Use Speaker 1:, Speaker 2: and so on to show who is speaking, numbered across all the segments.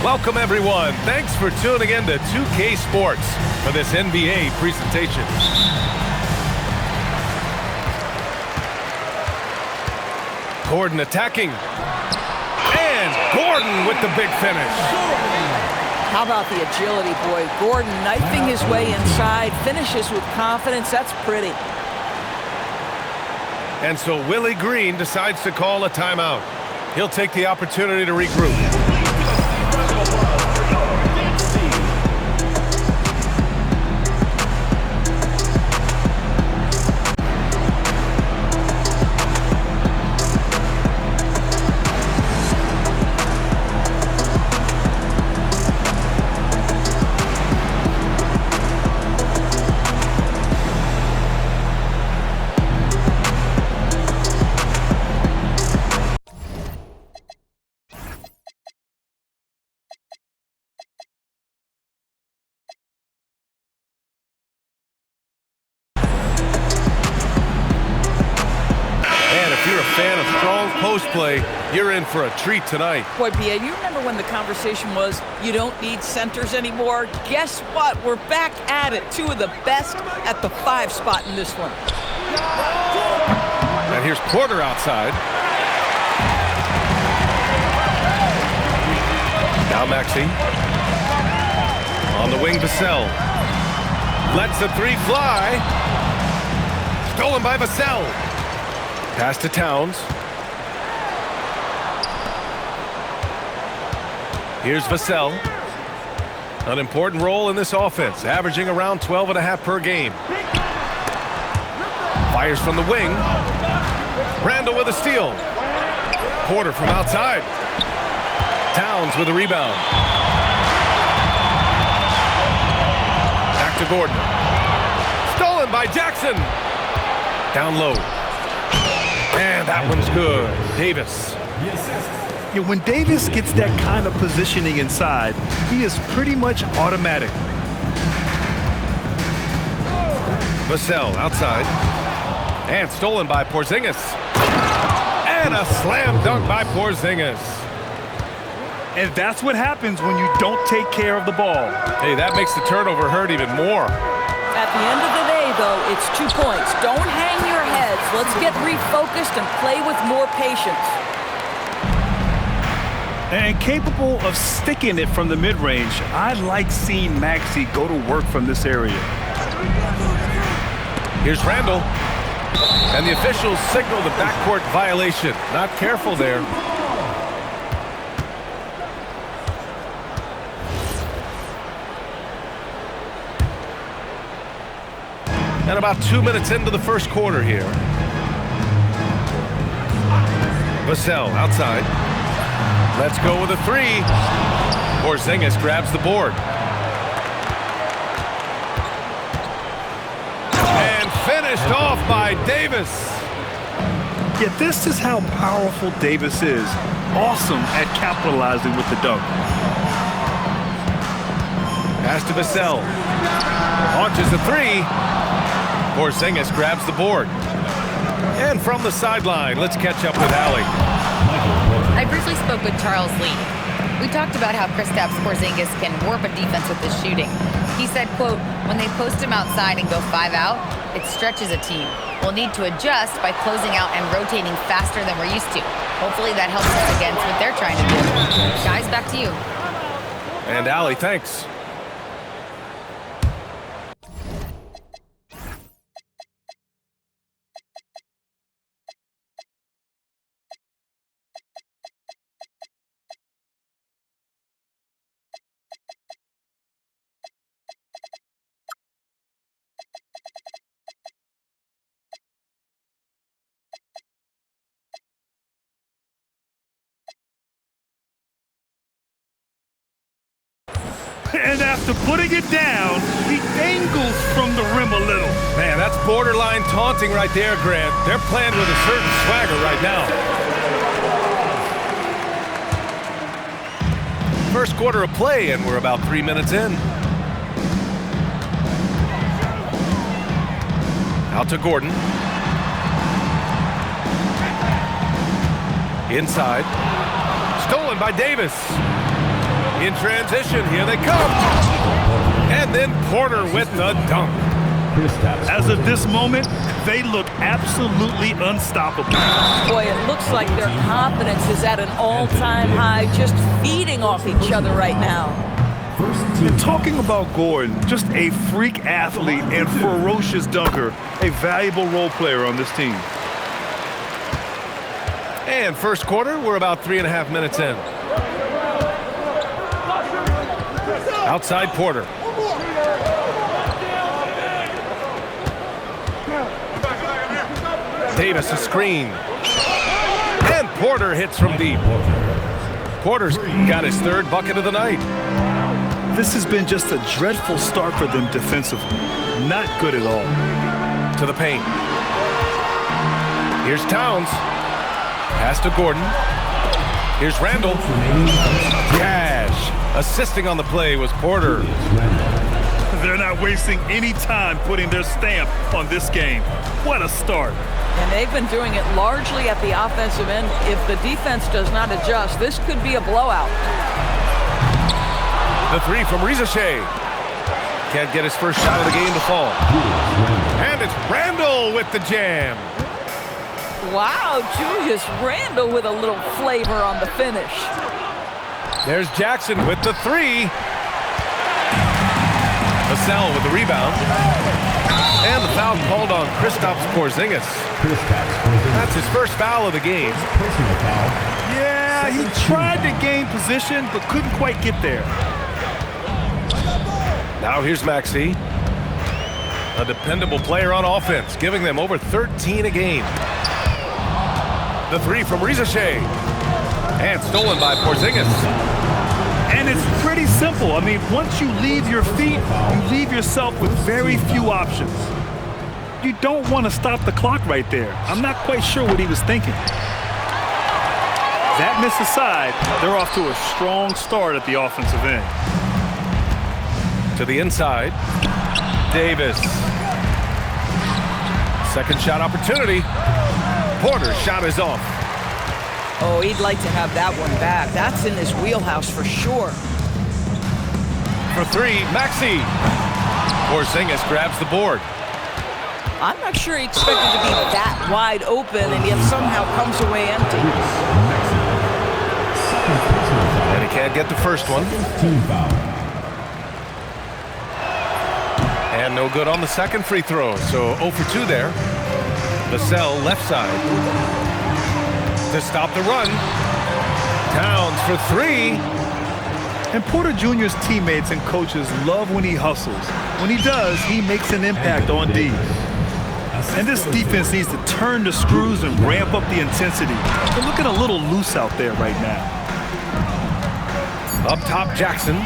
Speaker 1: Welcome, everyone. Thanks for tuning in to 2K Sports for this NBA presentation. Gordon attacking. And Gordon with the big finish.
Speaker 2: How about the agility, boy? Gordon knifing his way inside, finishes with confidence. That's pretty.
Speaker 1: And so Willie Green decides to call a timeout. He'll take the opportunity to regroup. Fan of strong post play, you're in for a treat tonight.
Speaker 2: Boy, B.A., you remember when the conversation was, you don't need centers anymore? Guess what? We're back at it. Two of the best at the 5 spot in this one.
Speaker 1: And here's Porter outside. Now Maxey. On the wing, Vassell. Lets the 3 fly. Stolen by Vassell. Pass to Towns. Here's Vassell. An important role in this offense, averaging around 12.5 per game. Fires from the wing. Randall with a steal. Porter from outside. Towns with a rebound. Back to Gordon. Stolen by Jackson. Down low. And that one's good. Davis.
Speaker 3: Yeah, when Davis gets that kind of positioning inside, he is pretty much automatic.
Speaker 1: Vassell outside. And stolen by Porzingis. And a slam dunk by Porzingis.
Speaker 3: And that's what happens when you don't take care of the ball.
Speaker 1: Hey, that makes the turnover hurt even more.
Speaker 2: At the end of the day, though, it's 2 points. Don't hang your heads. Let's get refocused and play with more patience.
Speaker 3: And capable of sticking it from the mid-range, I like seeing Maxey go to work from this area.
Speaker 1: Here's Randall. And the officials signal the backcourt violation. Not careful there. And about 2 minutes into the first quarter here. Vassell outside. Let's go with a 3. Porzingis grabs the board. And finished off by Davis.
Speaker 3: Yeah, this is how powerful Davis is. Awesome at capitalizing with the dunk.
Speaker 1: Pass to Vassell. Launches the 3. Porzingis grabs the board. And from the sideline, let's catch up with Allie.
Speaker 4: I briefly spoke with Charles Lee. We talked about how Kristaps Porzingis can warp a defense with his shooting. He said, quote, when they post him outside and go 5 out, it stretches a team. We'll need to adjust by closing out and rotating faster than we're used to. Hopefully that helps us against what they're trying to do. Guys, back to you.
Speaker 1: And Allie, thanks.
Speaker 3: And after putting it down, he angles from the rim a little.
Speaker 1: Man, that's borderline taunting right there, Grant. They're playing with a certain swagger right now. first quarter of play, and we're about 3 minutes in. Out to Gordon. Inside. Stolen by Davis. In transition, here they come. And then Porter with the dunk.
Speaker 3: As of this moment, they look absolutely unstoppable.
Speaker 2: Boy, it looks like their confidence is at an all-time high, just feeding off each other right now.
Speaker 3: And talking about Gordon, just a freak athlete and ferocious dunker, a valuable role player on this team.
Speaker 1: And first quarter, we're about 3.5 minutes in. Outside Porter. Davis a screen. And Porter hits from deep. Porter's got his third bucket of the night.
Speaker 3: This has been just a dreadful start for them defensively. Not good at all.
Speaker 1: To the paint. Here's Towns. Pass to Gordon. Here's Randall. Cash. Assisting on the play was Porter.
Speaker 3: They're not wasting any time putting their stamp on this game. What a start.
Speaker 2: And they've been doing it largely at the offensive end. If the defense does not adjust, this could be a blowout.
Speaker 1: The three from Rizachet. Can't get his first shot of the game to fall. And it's Randall with the jam.
Speaker 2: Wow, Julius Randle with a little flavor on the finish.
Speaker 1: There's Jackson with the three. Vassell with the rebound. And the foul called on Kristaps Porzingis. That's his first foul of the game.
Speaker 3: Yeah, he tried to gain position, but couldn't quite get there.
Speaker 1: Now here's Maxey. A dependable player on offense, giving them over 13 a game. The three from Rizachet. And stolen by Porzingis.
Speaker 3: And it's pretty simple. I mean, once you leave your feet, you leave yourself with very few options. You don't want to stop the clock right there. I'm not quite sure what he was thinking. That miss aside, they're off to a strong start at the offensive end.
Speaker 1: To the inside. Davis. Second shot opportunity. Porter's shot is off.
Speaker 2: Oh, he'd like to have that one back. That's in his wheelhouse for sure.
Speaker 1: For three, Maxey. Porzingis grabs the board.
Speaker 2: I'm not sure he expected to be that wide open, and yet somehow comes away empty.
Speaker 1: And he can't get the first one. And no good on the second free throw, so 0 for 2 there. Vassell left side. To stop the run. Towns for three.
Speaker 3: And Porter Jr.'s teammates and coaches love when he hustles. When he does, he makes an impact on D. And this defense needs to turn the screws and ramp up the intensity. They're looking a little loose out there right now.
Speaker 1: Up top, Jackson.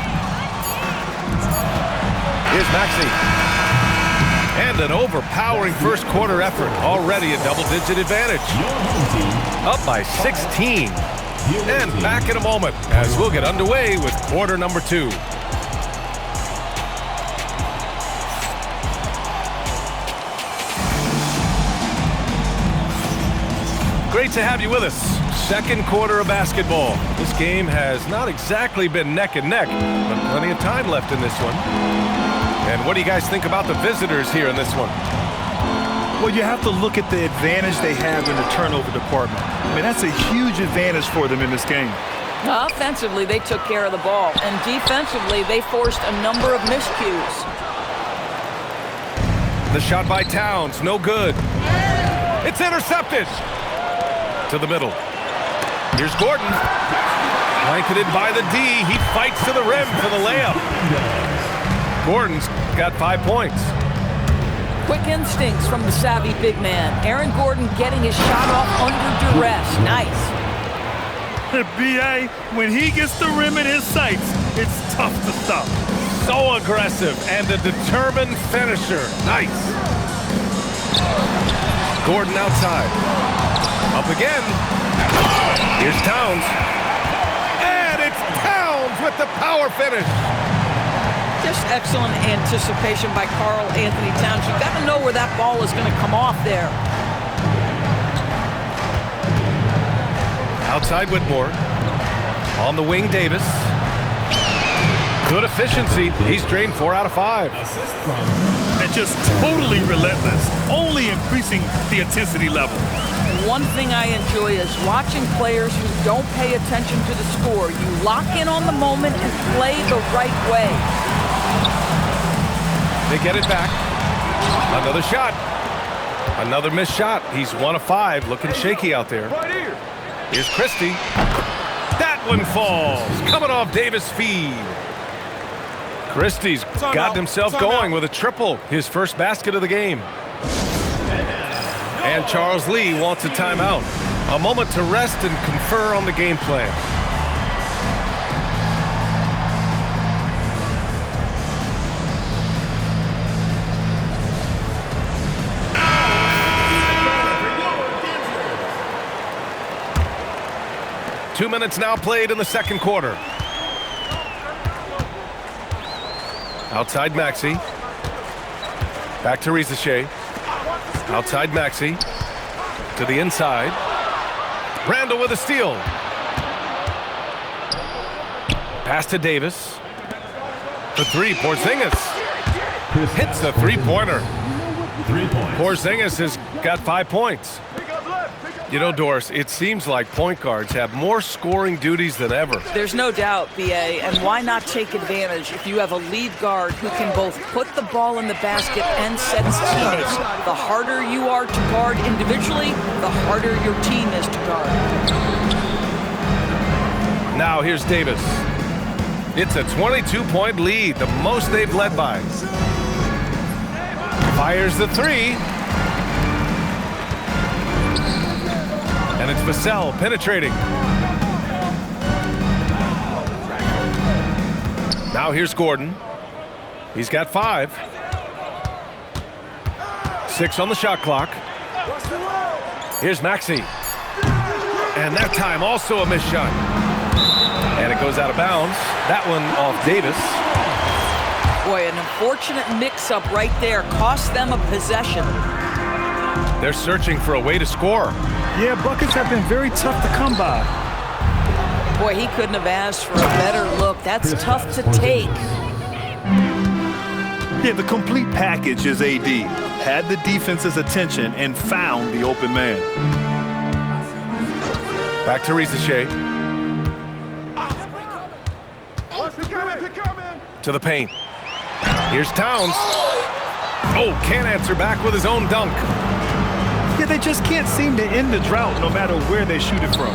Speaker 1: Here's Maxey. And an overpowering first quarter effort. Already a double-digit advantage. Up by 16. And back in a moment as we'll get underway with quarter number 2. Great to have you with us. Second quarter of basketball. This game has not exactly been neck and neck, but plenty of time left in this one. And what do you guys think about the visitors here in this one?
Speaker 3: Well, you have to look at the advantage they have in the turnover department. I mean, that's a huge advantage for them in this game.
Speaker 2: Offensively, they took care of the ball, and defensively, they forced a number of miscues.
Speaker 1: The shot by Towns, no good. It's intercepted. To the middle. Here's Gordon. Blanketed by the D. He fights to the rim for the layup. Gordon's got 5 points.
Speaker 2: Quick instincts from the savvy big man. Aaron Gordon getting his shot off under duress. Nice.
Speaker 3: B.A., when he gets the rim in his sights, it's tough to stop.
Speaker 1: So aggressive and a determined finisher. Nice. Gordon outside. Up again. Here's Towns. And it's Towns with the power finish.
Speaker 2: Just excellent anticipation by Karl Anthony Towns. You've got to know where that ball is going to come off there.
Speaker 1: Outside Whitmore. On the wing, Davis. Good efficiency. He's drained 4 out of 5.
Speaker 3: And just totally relentless, only increasing the intensity level.
Speaker 2: One thing I enjoy is watching players who don't pay attention to the score. You lock in on the moment and play the right way.
Speaker 1: They get it back. Another shot. Another missed shot. He's 1 of 5, looking shaky out there. Here's Christie. That one falls. Coming off Davis' feed. Christie's got himself going with a triple, his first basket of the game. And Charles Lee wants a timeout. A moment to rest and confer on the game plan. Two minutes now played in the second quarter. Outside Maxey. Back to Risacher. Outside Maxey. To the inside. Randall with a steal. Pass to Davis. For 3, Porzingis. Hits the three-pointer. Porzingis has got 5 points. You know, Doris, it seems like point guards have more scoring duties than ever.
Speaker 2: There's no doubt, B.A., and why not take advantage if you have a lead guard who can both put the ball in the basket and set his teammates. The harder you are to guard individually, the harder your team is to guard.
Speaker 1: Now here's Davis. It's a 22-point lead, the most they've led by. Fires the 3. And it's Vassell penetrating. Now here's Gordon. He's got 5. 6 on the shot clock. Here's Maxey. And that time also a missed shot. And it goes out of bounds. That one off Davis.
Speaker 2: Boy, an unfortunate mix-up right there cost them a possession.
Speaker 1: They're searching for a way to score.
Speaker 3: Yeah, buckets have been very tough to come by.
Speaker 2: Boy, he couldn't have asked for a better look. That's tough to take.
Speaker 3: Yeah, the complete package is AD. Had the defense's attention and found the open man.
Speaker 1: Back to Risacher. To the paint. Here's Towns. Oh, can't answer back with his own dunk.
Speaker 3: Yeah, they just can't seem to end the drought no matter where they shoot it from.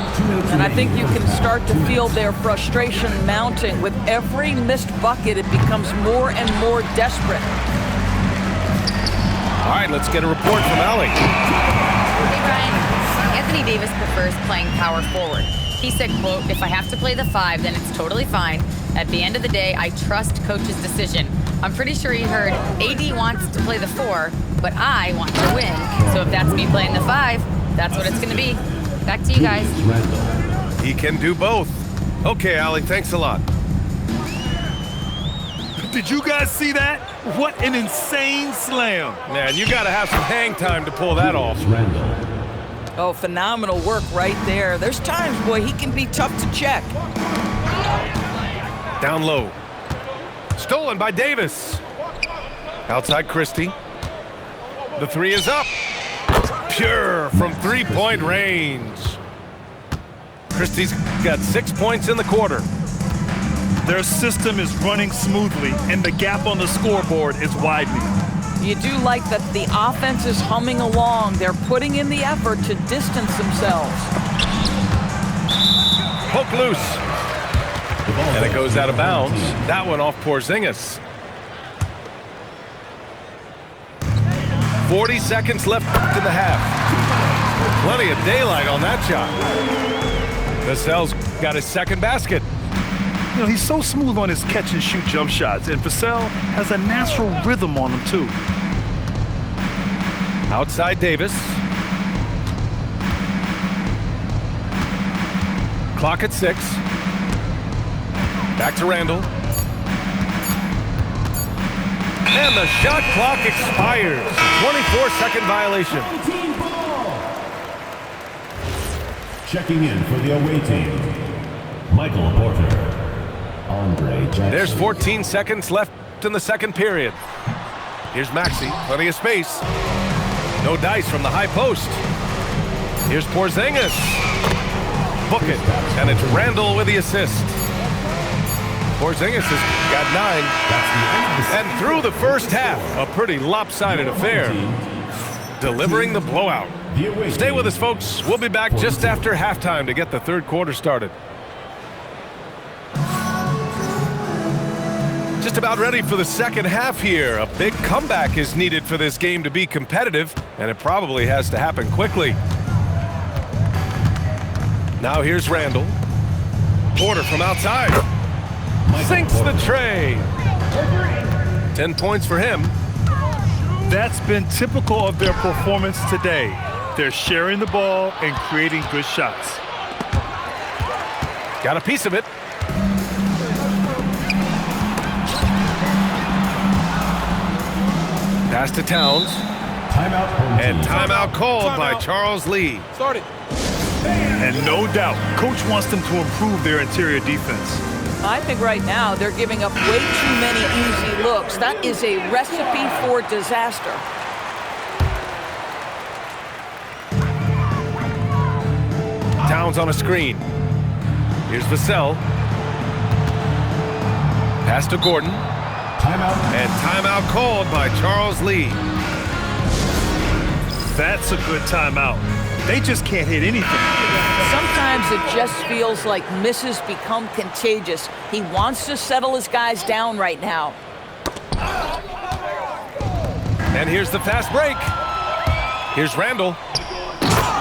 Speaker 2: And I think you can start to feel their frustration mounting. With every missed bucket, it becomes more and more desperate.
Speaker 1: All right, let's get a report from Allie.
Speaker 4: Hey, Brian. Anthony Davis prefers playing power forward. He said, quote, "If I have to play the 5, then it's totally fine. At the end of the day, I trust coach's decision." I'm pretty sure he heard AD wants to play the 4, but I want to win. So if that's me playing the 5, that's what it's going to be. Back to you guys.
Speaker 1: He can do both. Okay, Allie, thanks a lot.
Speaker 3: Did you guys see that? What an insane slam.
Speaker 1: Man, you got to have some hang time to pull that off.
Speaker 2: Oh, phenomenal work right there. There's times, boy, he can be tough to check.
Speaker 1: Down low. Stolen by Davis. Outside Christie. The 3 is up. Pure from 3-point range. Christie's got 6 points in the quarter.
Speaker 3: Their system is running smoothly, and the gap on the scoreboard is widening.
Speaker 2: You do like that the offense is humming along. They're putting in the effort to distance themselves.
Speaker 1: Poke loose. And it goes out of bounds. That one off Porzingis. 40 seconds left in the half. Plenty of daylight on that shot. Vassell's got his second basket.
Speaker 3: You know, he's so smooth on his catch-and-shoot jump shots, and Vassell has a natural rhythm on him, too.
Speaker 1: Outside Davis. Clock at 6. Back to Randall. And the shot clock expires. 24-second violation.
Speaker 5: Checking in for the away team, Michael Porter. Andre Jackson.
Speaker 1: There's 14 seconds left in the second period. Here's Maxey, plenty of space. No dice from the high post. Here's Porzingis. Book it, and it's Randall with the assist. Porzingis has got 9. And through the first half, a pretty lopsided affair. Delivering the blowout. Stay with us, folks. We'll be back just after halftime to get the third quarter started. Just about ready for the second half here. A big comeback is needed for this game to be competitive, and it probably has to happen quickly. Now here's Randall. Porter from outside. Sinks the tray. 10 points for him.
Speaker 3: That's been typical of their performance today. They're sharing the ball and creating good shots.
Speaker 1: Got a piece of it. Pass to Towns.
Speaker 5: Timeout.
Speaker 1: And timeout called by Charles Lee.
Speaker 6: Started.
Speaker 3: And no doubt, coach wants them to improve their interior defense.
Speaker 2: I think right now they're giving up way too many easy looks. That is a recipe for disaster.
Speaker 1: Towns on a screen. Here's Vassell. Pass to Gordon.
Speaker 5: Timeout.
Speaker 1: And timeout called by Charles Lee.
Speaker 3: That's a good timeout. They just can't hit anything.
Speaker 2: Sometimes it just feels like misses become contagious. He wants to settle his guys down right now.
Speaker 1: And here's the fast break. Here's Randall.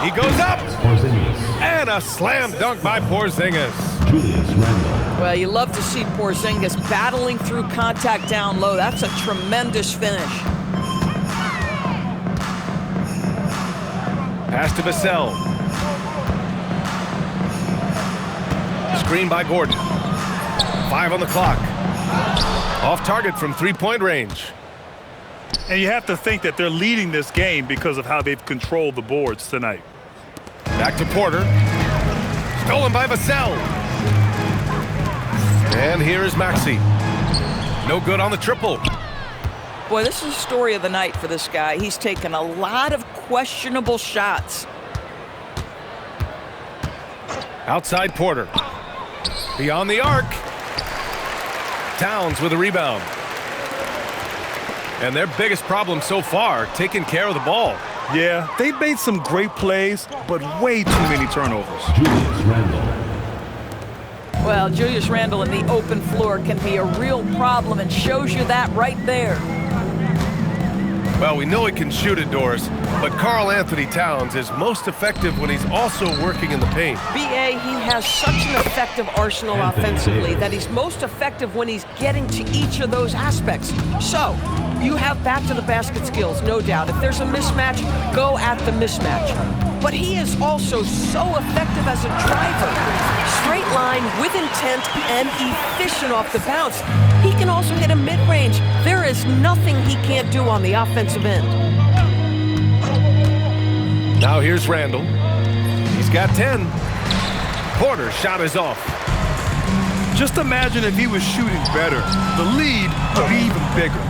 Speaker 1: He goes up.
Speaker 5: Porzingis.
Speaker 1: And a slam dunk by Porzingis.
Speaker 5: Julius Randle.
Speaker 2: Well, you love to see Porzingis battling through contact down low. That's a tremendous finish.
Speaker 1: Pass to Vassell. Screen by Gordon. 5 on the clock. Off target from three-point range.
Speaker 3: And you have to think that they're leading this game because of how they've controlled the boards tonight.
Speaker 1: Back to Porter. Stolen by Vassell. And here is Maxey. No good on the triple.
Speaker 2: Boy, this is the story of the night for this guy. He's taken a lot of questionable shots.
Speaker 1: Outside Porter. Beyond the arc. Towns with a rebound. And their biggest problem so far, taking care of the ball.
Speaker 3: Yeah, they've made some great plays, but way too many turnovers.
Speaker 5: Julius Randle.
Speaker 2: Well, Julius Randle in the open floor can be a real problem and shows you that right there.
Speaker 1: Well, we know he can shoot it, Doris, but Karl Anthony Towns is most effective when he's also working in the paint.
Speaker 2: B.A., he has such an effective arsenal offensively that he's most effective when he's getting to each of those aspects. So, you have back-to-the-basket skills, no doubt. If there's a mismatch, go at the mismatch. But he is also so effective as a driver. Straight line, with intent, and efficient off the bounce. He can also hit a mid-range. There is nothing he can't do on the offensive end.
Speaker 1: Now here's Randall. He's got 10. Porter's shot is off.
Speaker 3: Just imagine if he was shooting better. The lead would be even bigger.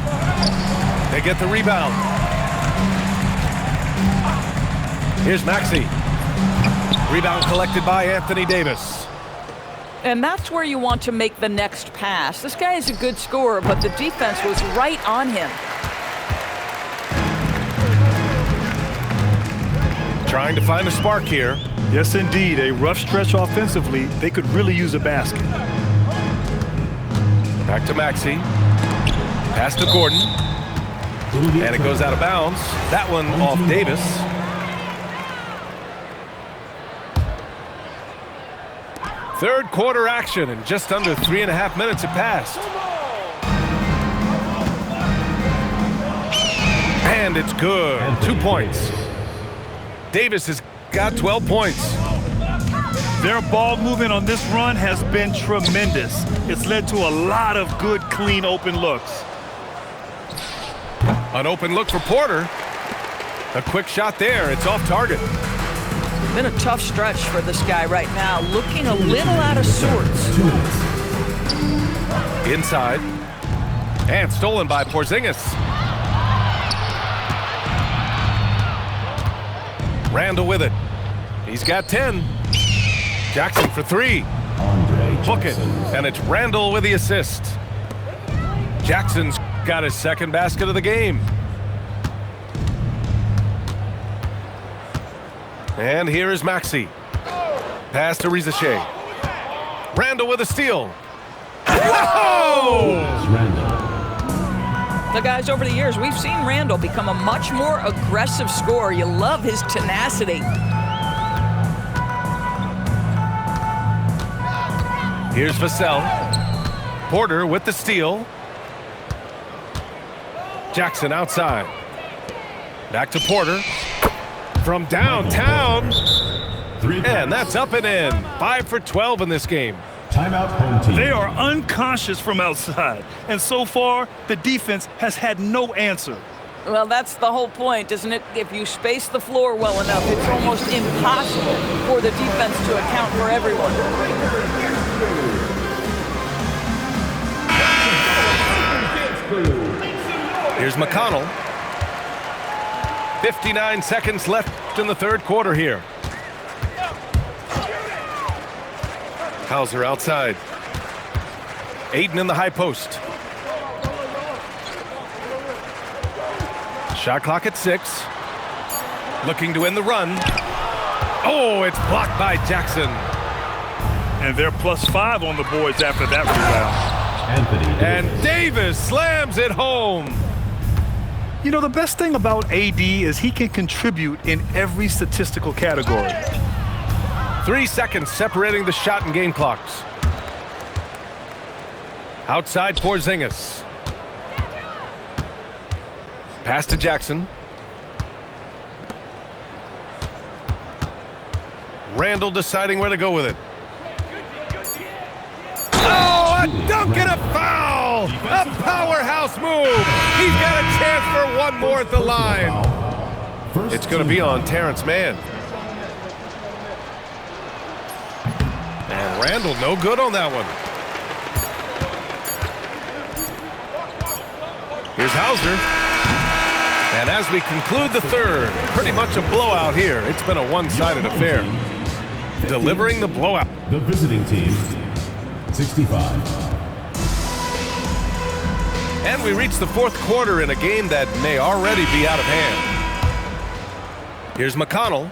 Speaker 1: They get the rebound. Here's Maxey. Rebound collected by Anthony Davis.
Speaker 2: And that's where you want to make the next pass. This guy is a good scorer, but the defense was right on him.
Speaker 1: Trying to find a spark here.
Speaker 3: Yes, indeed. A rough stretch offensively. They could really use a basket.
Speaker 1: Back to Maxey. Pass to Gordon. And it goes out of bounds. That one off Davis. Third quarter action, and just under 3.5 minutes have passed. And it's good. 2 points. Davis has got 12 points.
Speaker 3: Their ball movement on this run has been tremendous. It's led to a lot of good, clean, open looks.
Speaker 1: An open look for Porter. A quick shot there. It's off target.
Speaker 2: Been a tough stretch for this guy right now, looking a little out of sorts.
Speaker 1: Inside. And stolen by Porzingis. Randall with it. He's got 10. Jackson for 3. Book it. And it's Randall with the assist. Jackson's got his second basket of the game. And here is Maxey. Pass to Rizachet. Randall with a steal. Whoa!
Speaker 2: The guys, over the years, we've seen Randall become a much more aggressive scorer. You love his tenacity.
Speaker 1: Here's Vassell. Porter with the steal. Jackson outside. Back to Porter. From downtown. And that's up and in. 5 for 12 in this game.
Speaker 5: Timeout, home team.
Speaker 3: They are unconscious from outside. And so far, the defense has had no answer.
Speaker 2: Well, that's the whole point, isn't it? If you space the floor well enough, it's almost impossible for the defense to account for everyone.
Speaker 1: Here's McConnell. 59 seconds left in the third quarter here. Hauser outside. Ayton in the high post. Shot clock at 6. Looking to end the run. Oh, it's blocked by Jackson.
Speaker 3: And they're +5 on the boards after that rebound.
Speaker 1: And Davis slams it home.
Speaker 3: You know, the best thing about AD is he can contribute in every statistical category.
Speaker 1: 3 seconds separating the shot and game clocks. Outside Porzingis. Pass to Jackson. Randall deciding where to go with it. Oh, a dunk and a foul! A powerhouse move! He's got a chance for one more at the line. It's going to be on Terrence Mann. And Randall no good on that one. Here's Hauser. And as we conclude the third, pretty much a blowout here. It's been a one-sided affair. Delivering the blowout.
Speaker 5: The visiting team, 65.
Speaker 1: And we reach the fourth quarter in a game that may already be out of hand. Here's McConnell.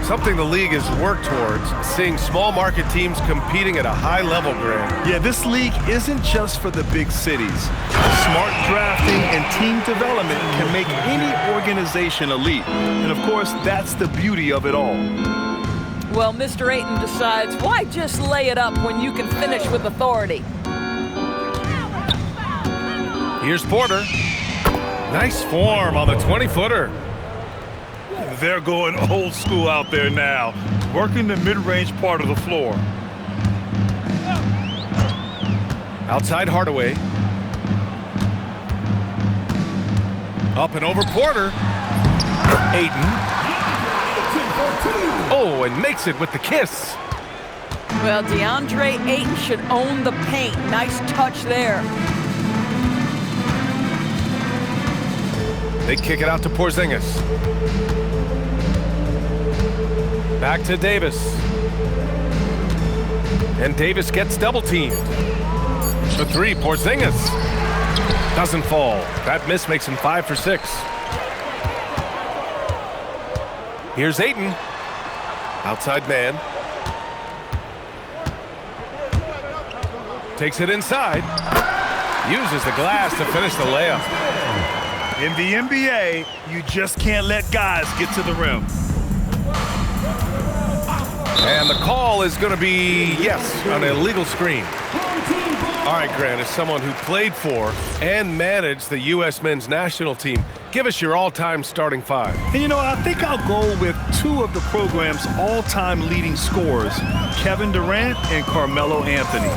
Speaker 1: Something the league has worked towards, seeing small market teams competing at a high level, Grant.
Speaker 3: Yeah, this league isn't just for the big cities. Smart drafting and team development can make any organization elite. And of course, that's the beauty of it all.
Speaker 2: Well, Mr. Ayton decides, why just lay it up when you can finish with authority?
Speaker 1: Here's Porter. Nice form on the 20-footer.
Speaker 3: They're going old school out there now, working the mid-range part of the floor.
Speaker 1: Outside Hardaway. Up and over Porter. Ayton. Oh, and makes it with the kiss.
Speaker 2: Well, DeAndre Ayton should own the paint. Nice touch there.
Speaker 1: They kick it out to Porzingis. Back to Davis. And Davis gets double teamed. The 3, Porzingis. Doesn't fall. That miss makes him 5 for 6. Here's Ayton. Outside man. Takes it inside. Uses the glass to finish the layup.
Speaker 3: In the NBA, you just can't let guys get to the rim.
Speaker 1: And the call is going to be, yes, an illegal screen. All right, Grant, as someone who played for and managed the U.S. men's national team, Give us your all-time starting five.
Speaker 3: And you know, I think I'll go with two of the program's all-time leading scorers, Kevin Durant and Carmelo Anthony.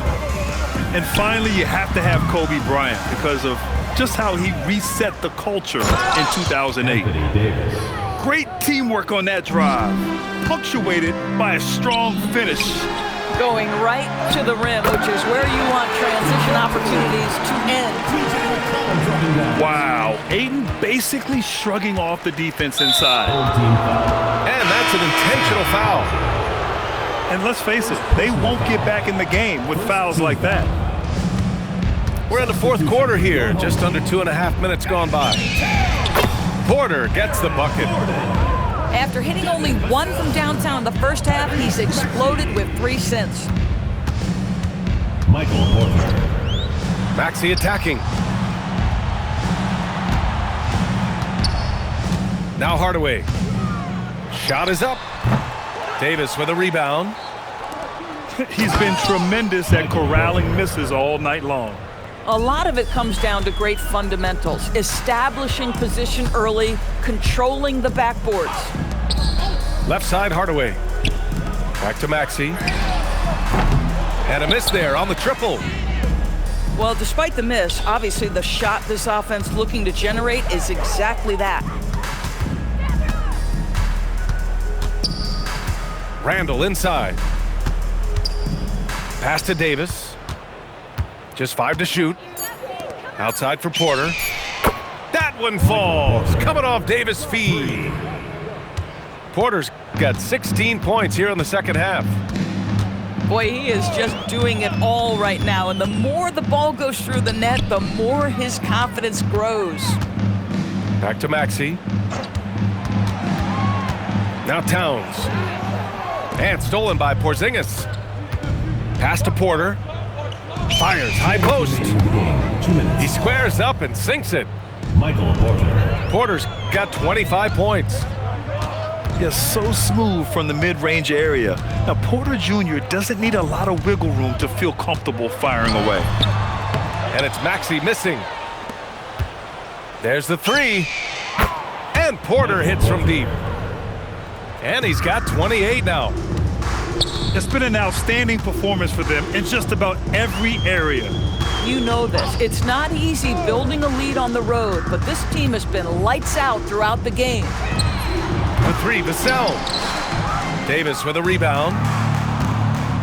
Speaker 3: And finally, you have to have Kobe Bryant because of just how he reset the culture in 2008.
Speaker 5: Anthony Davis.
Speaker 3: Great teamwork on that drive, punctuated by a strong finish.
Speaker 2: Going right to the rim, which is where you want transition opportunities to end.
Speaker 3: Wow, Ayton basically shrugging off the defense inside.
Speaker 1: And that's an intentional foul.
Speaker 3: And let's face it, they won't get back in the game with fouls like that.
Speaker 1: We're in the fourth quarter here, just under 2.5 minutes gone by. Porter gets the bucket.
Speaker 2: After hitting only one from downtown in the first half, he's exploded with 3 since.
Speaker 5: Michael Porter.
Speaker 1: Maxey attacking. Now Hardaway. Shot is up. Davis with a rebound.
Speaker 3: He's been tremendous at corralling misses all night long.
Speaker 2: A lot of it comes down to great fundamentals, establishing position early, controlling the backboards.
Speaker 1: Left side Hardaway. Back to Maxey. And a miss there on the triple.
Speaker 2: Well, despite the miss, obviously the shot this offense looking to generate is exactly that.
Speaker 1: Randall inside. Pass to Davis. Just 5 to shoot. Outside for Porter. That one falls. Coming off Davis' feed. Porter's got 16 points here in the second half.
Speaker 2: Boy, he is just doing it all right now. And the more the ball goes through the net, the more his confidence grows.
Speaker 1: Back to Maxey. Now Towns. And stolen by Porzingis. Pass to Porter. Fires, high post.
Speaker 5: 2 minutes.
Speaker 1: He squares up and sinks it.
Speaker 5: Michael Porter.
Speaker 1: Porter's got 25 points.
Speaker 3: He's so smooth from the mid-range area. Now, Porter Jr. doesn't need a lot of wiggle room to feel comfortable firing away.
Speaker 1: And it's Maxey missing. There's the three. And Porter hits from deep. And he's got 28 now.
Speaker 3: It's been an outstanding performance for them in just about every area.
Speaker 2: You know this. It's not easy building a lead on the road, but this team has been lights out throughout the game.
Speaker 1: The three, Vassell. Davis with a rebound.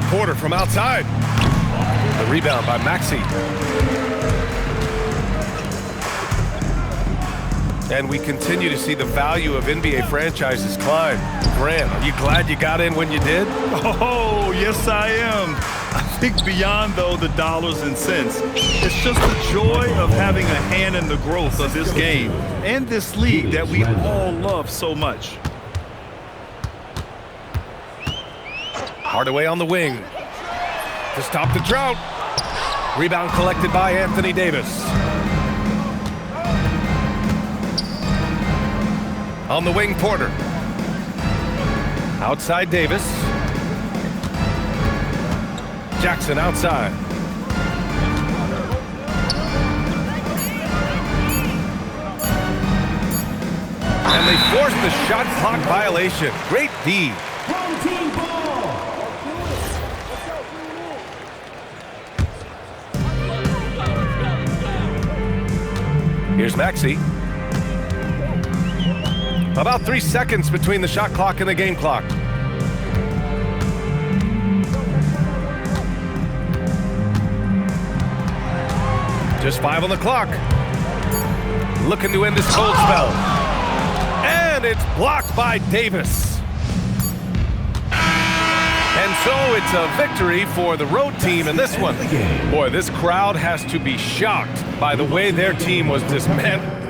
Speaker 1: Porter from outside. The rebound by Maxey. And we continue to see the value of NBA franchises climb. Grant, are you glad you got in when you did?
Speaker 3: Oh, yes, I am. I think beyond, though, the dollars and cents, it's just the joy of having a hand in the growth of this game and this league that we all love so much.
Speaker 1: Hardaway on the wing to stop the drought. Rebound collected by Anthony Davis. On the wing, Porter. Outside Davis. Jackson outside. And they force the shot clock violation. Great D. Here's Maxey. About 3 seconds between the shot clock and the game clock. Just 5 on the clock. Looking to end this cold spell. And it's blocked by Davis. And so it's a victory for the road team in this one. Boy, this crowd has to be shocked by the way their team was dismantled.